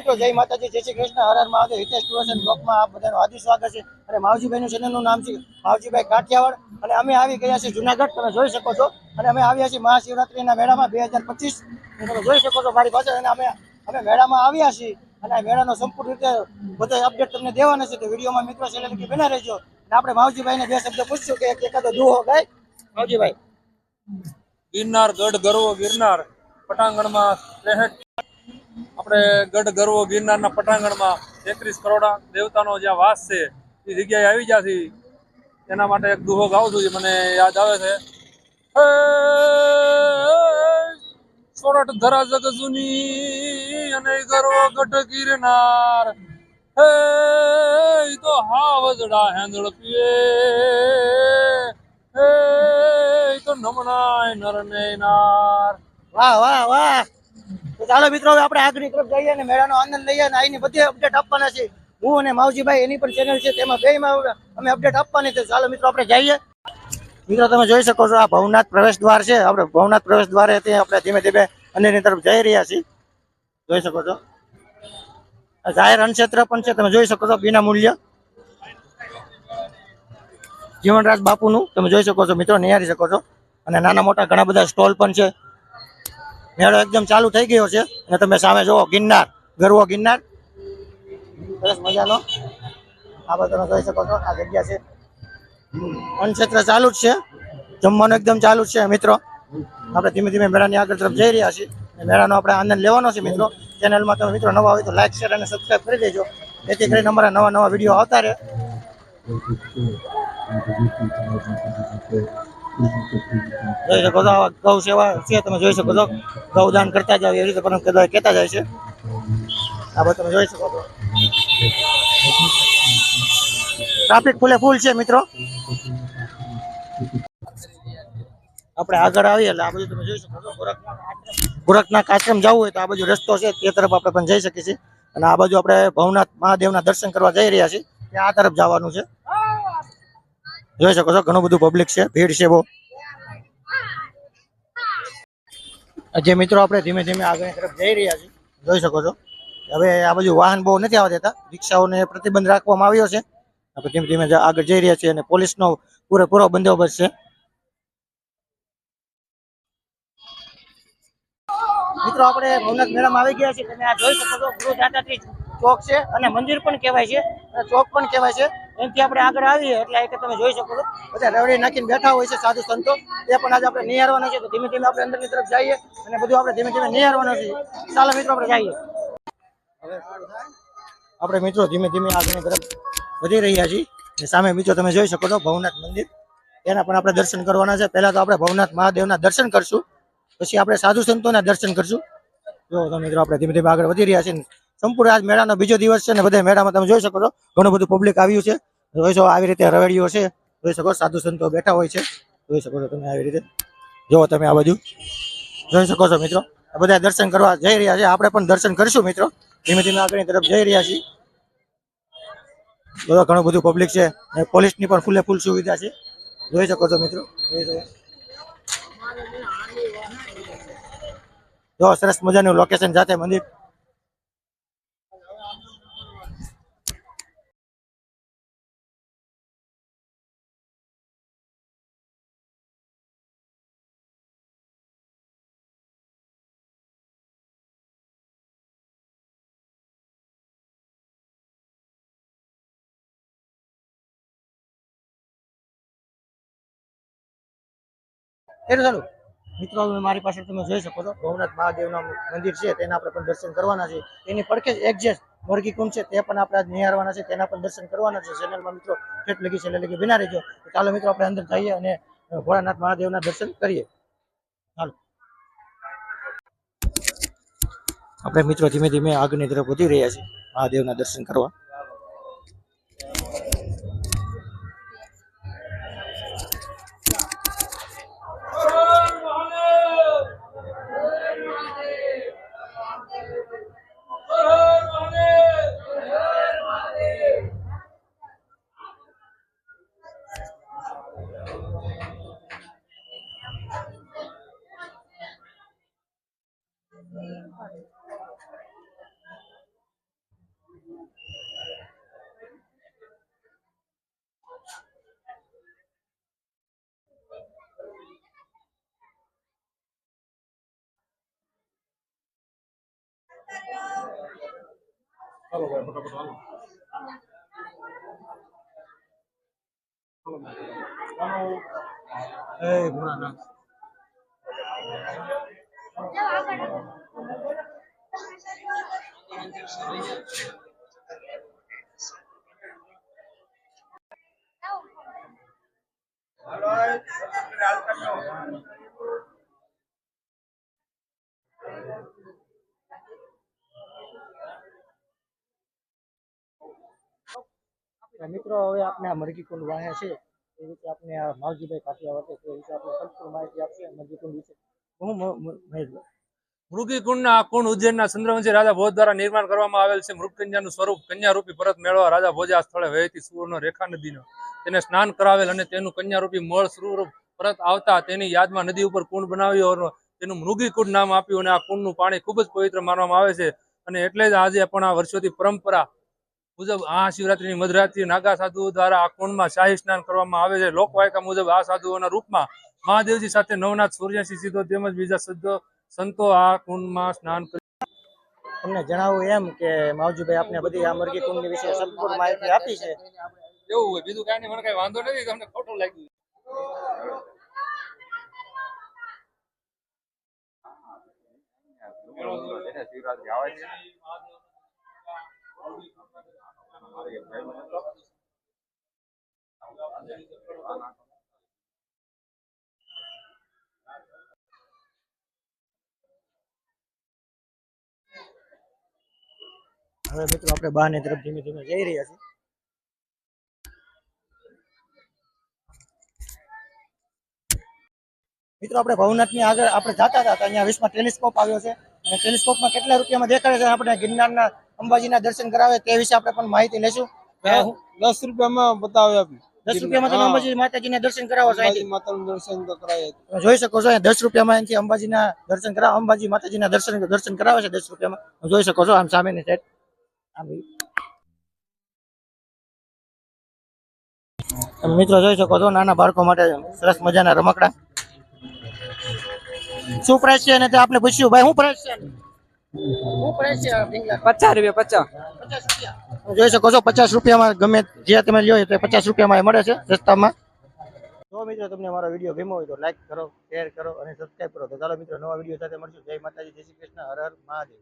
મિત્રો જય માતાજી, જય શ્રી કૃષ્ણ, હર હર મહાદેવ. હિતેશ ટુર્સ એન્ડ બ્લોગમાં આપ બધાનું હાર્દિક સ્વાગત છે. અને માવજીભાઈનું ચેનલનું નામ છે માવજીભાઈ કાઠિયાવાડ. અને અમે આવી ગયા છીએ જુનાગઢ, તમે જોઈ શકો છો. અને અમે આવ્યા છીએ મહાશિવરાત્રીના મેળામાં 2025. તમે જોઈ શકો છો મારી પાસે. અને અમે મેળામાં આવ્યા છીએ અને આ મેળાનો સંપૂર્ણ રીતે બધા અપડેટ તમને દેવાના છે. તો વિડીયોમાં મિત્રો છેલ્લે લગી બના રહેજો. અને આપણે માવજીભાઈને બે શબ્દ પૂછશું કે એકાદો દુહો ગાય. માવજીભાઈ. ગિરનાર ગઢ ગરવો ગિરનાર પટાંગણમાં આપણે ગઢ ગરવો ગિરનારના પટાંગણમાં 33 કરોડ દેવતાનો જ્યાં વાસ છે એ જગ્યાએ આવી ગયા છે. એના માટે એક દુહો ગાઉં છું, મને યાદ આવે છે. સોરઠ ધરા જગ જૂની અને ગરવો ગઢ ગિરનાર, હે તો હાવજડા હેંદળ પીએ, હે તો નમનાય નર ને નાર. વાહ વાહ વાહ. તો ચાલો મિત્રો હવે આપણે આગળની તરફ જઈએ અને મેળાનો આનંદ લઈએ અને અહીંની બધી અપડેટ આપવાના છે. હું અને માવજીભાઈ એની પણ ચેનલ છે, તેમાં બેમાં અમે અપડેટ આપવાની છે. ચાલો મિત્રો આપણે જઈએ. મિત્રો તમે જોઈ શકો છો આ ભવનાથ પ્રવેશ દ્વાર છે. આપણે ભવનાથ પ્રવેશ દ્વારે ત્યાં આપણે ધીમે ધીમે અંદરની તરફ જઈ રહ્યા છીએ. જોઈ શકો છો જાહેર અન્નક્ષેત્ર પણ છે, તમે જોઈ શકો છો વિના મૂલ્ય. જીવનરાજ બાપુનું તમે જોઈ શકો છો મિત્રો, નિહાળી શકો છો. અને નાના મોટા ઘણા બધા સ્ટોલ પણ છે. મેળો એકદમ ચાલુ થઈ ગયો છે અને તમે સામે જુઓ ગિરનાર ગરવો ગિરનાર, સરસ મજાનો. આ બધું તમે જોઈ શકો છો. આ જગ્યા છે, અન્નક્ષેત્ર ચાલુ જ છે, જમવાનું એકદમ ચાલુ જ છે. મિત્રો આપણે ધીમે ધીમે મેળાની આગળ તરફ જઈ રહ્યા છીએ. મેળાનો આપણે આનંદ લેવાનો છે. મિત્રો ચેનલમાં તમે મિત્રો નવા હોય તો લાઈક શેર અને સબસ્ક્રાઈબ કરી દેજો, જેથી કરીને અમારા નવા નવા વિડીયો આવતા રહે. જોઈ શકો છો ગૌ સેવા છે, તમે જોઈ શકો છો. ગૌદાન કરતા જાવ એવી રીતે પણ કહેતા જાય છે. આ બધું તમે જોઈ શકો છો. ટ્રાફિક ફૂલે ફૂલ છે મિત્રો. આપણે આગળ આવીએ એટલે આ બધું તમે જોઈ શકો છો. ગોરખનાથ આશ્રમ જવું હોય તો આ બાજુ રસ્તો છે, તે તરફ આપણે પણ જઈ શકીએ છીએ. અને આ બાજુ આપણે ભવનાથ મહાદેવના દર્શન કરવા જઈ રહ્યા છીએ, ત્યાં આ તરફ જવાનું છે. જોઈ શકો છો ઘણું બધું પબ્લિક છે, ભીડ છે બહુ. જે મિત્રો આપણે ધીમે ધીમે આગળ તરફ જઈ રહ્યા છીએ, જોઈ શકો છો. હવે આ બાજુ વાહન બહુ નથી આવવા દેતા, રિક્ષાઓને પ્રતિબંધ રાખવામાં આવ્યો છે. આપણે ધીમે ધીમે આગળ જઈ રહ્યા છીએ અને પોલીસનો પૂરેપૂરો બંદોબસ્ત છે. મિત્રો આપણે ભવનાથ મેળામાં આવી ગયા છીએ. તમે આ જોઈ શકો છો ગુરુદાતાજી ચોક છે અને મંદિર પણ કહેવાય છે, ચોક પણ કહેવાય છે. એનાથી આપણે આગળ આવીએ એટલે તમે જોઈ શકો છો બધા રવડી નાખીને બેઠા હોય છે સાધુ સંતો, એ પણ આજે આપણે નિહાળવાના છે. તો ધીમે ધીમે આપણે અંદરની તરફ જઈએ અને બધું આપણે ધીમે ધીમે નિહાળવાના છે. ચાલો મિત્રો આપણે જઈએ. આપણે મિત્રો ધીમે ધીમે આગળની તરફ વધી રહ્યા છીએ. સામે મિત્રો તમે જોઈ શકો છો ભવનાથ મંદિર, એના પણ આપણે દર્શન કરવાના છે. પહેલા તો આપણે ભવનાથ મહાદેવના દર્શન કરશું, પછી આપણે સાધુ સંતોના દર્શન કરશું. જો તમે મિત્રો આપણે ધીમે ધીમે આગળ વધી રહ્યા છીએ. સંપૂર્ણ આજ મેળાનો બીજો દિવસ છે ને બધા મેળામાં તમે જોઈ શકો છો ઘણું બધું પબ્લિક આવ્યું છે. જોઈ શકો આવી રીતે રવેડીઓ છે, જોઈ શકો સાધુ સંતો બેઠા હોય છે, જોઈ શકો છો તમે આવી રીતે. જો તમે આ બાજુ જોઈ શકો છો મિત્રો, બધા દર્શન કરવા જઈ રહ્યા છે. આપણે પણ દર્શન કરીશું મિત્રો, ધીમે ધીમે આગળની તરફ જઈ રહ્યા છીએ. બધા ઘણું બધું પબ્લિક છે, પોલીસની પણ ફૂલે ફૂલ સુવિધા છે, જોઈ શકો છો મિત્રો. જો સરસ મજાનું લોકેશન સાથે મંદિર. ચાલો મિત્રો મારી પાસે તમે જોઈ શકો છો ભવનાથ મહાદેવનું મંદિર છે, તેના આપણે પણ દર્શન કરવાના છે. એની પડખે જ એક્ઝેક્ટ મોરગી કુંડ છે, તે પણ આપણે નિહાળવાના છે, તેના પણ દર્શન કરવાના છે. ચેનલમાં મિત્રો છેલ્લે લગી બિના રહેજો. ચાલો મિત્રો આપણે અંદર જઈએ અને ભોળાનાથ મહાદેવના દર્શન કરીએ. ચાલો આપણે મિત્રો ધીમે ધીમે આગળની તરફ વધી રહ્યા છીએ મહાદેવના દર્શન કરવા. એ ભૂરા ના. મિત્રો હવે આપણે આ મરઘી કુંડ વાહે છે એ વિશે આપણે આ માવજીભાઈ કાઠિયાવાડ છે તે વિશે આપણે સંપૂર્ણ માહિતી આપશે મરઘી કુંડ વિશે. હું મહેશભાઈ. મૃગીકુંડના આ કુંડ ઉજ્જૈનના ચંદ્રવંશી રાજા ભોજ દ્વારા નિર્માણ કરવામાં આવેલ છે. મૃગકન્યાનું સ્વરૂપ કન્યારૂપી પરત મેળવવા રાજા ભોજે આ સ્થળે વહેતી સુવર્ણ રેખા નદીનો તેને સ્નાન કરાવેલ અને તેનું કન્યારૂપી મળ સ્વરૂપ પરત આવતા તેની યાદમાં નદી ઉપર કુંડ બનાવ્યો તેનું મૃગીકુંડ નામ આપ્યું અને આ કુંડનું પાણી ખૂબ જ પવિત્ર માનવામાં આવે છે. અને એટલે જ આજે પણ આ વર્ષોથી પરંપરા મુજબ આ શિવરાત્રીની મધરાત્રિએ નાગા સાધુઓ દ્વારા આ કુંડમાં શાહી સ્નાન કરવામાં આવે છે. લોકવાયકા મુજબ આ સાધુઓના રૂપમાં મહાદેવજી સાથે નવનાથ સૂર્યસિંહ સિદ્ધો તેમજ બીજા સંતો આ કુંડમાં સ્નાન કરી. તમને જણાવું એમ કે માવજીભાઈ આપને બધી આ મરઘી કુંડની વિશે સંપૂર્ણ માહિતી આપી છે. એવું હોય બીજું કઈ નહીં, મને કઈ વાંધો નથી, તમને ખોટું લાગ્યું. હવે મિત્રો આપણે બહારની તરફ ધીમે ધીમે જઈ રહ્યા છીએ. મિત્રો આપણે ભવનાથની આગળ આપણે જતા હતા અહીંયા વિશ્વમાં ટેલિસ્કોપ આવ્યો છે અને ટેલિસ્કોપમાં કેટલા રૂપિયામાં દેખાડે છે આપણે ગિરનારના અંબાજીના દર્શન કરાવે તે વિશે આપણે પણ માહિતી લઈશું. 10 રૂપિયામાં બતાવે આપી. 10 રૂપિયામાં તમે અંબાજી માતાજીના દર્શન કરાવો છો. અંબાજી માતાનું દર્શન તો કરાય. તમે જોઈ શકો છો 10 રૂપિયામાં અહીંથી અંબાજીના દર્શન કરાવો. અંબાજી માતાજીના દર્શન કરાવે છે 10 રૂપિયામાં. જોઈ શકો છો આમ સામેની સાઈડ. તમે મિત્રો જોઈ શકો છો નાના બાળકો માટે સરસ મજાના રમકડા. શું પ્રાઇસ છે અને તે આપણે પૂછ્યું ભાઈ શું પ્રાઇસ છે? શું પ્રાઇસ છે? 50 રૂપિયા 50. 50 રૂપિયા. તમે જોઈ શકો છો 50 રૂપિયામાં ગમે જે તમે લ્યો તે 50 રૂપિયામાં મળે છે સસ્તામાં. જો મિત્રો તમને મારો વિડીયો ગમ્યો હોય તો લાઈક કરો, શેર કરો અને સબસ્ક્રાઇબ કરો. તો ચાલો મિત્રો નવા વિડીયો સાથે મળશું. જય માતાજી, જય શ્રી કૃષ્ણ, હર હર મહાદેવ.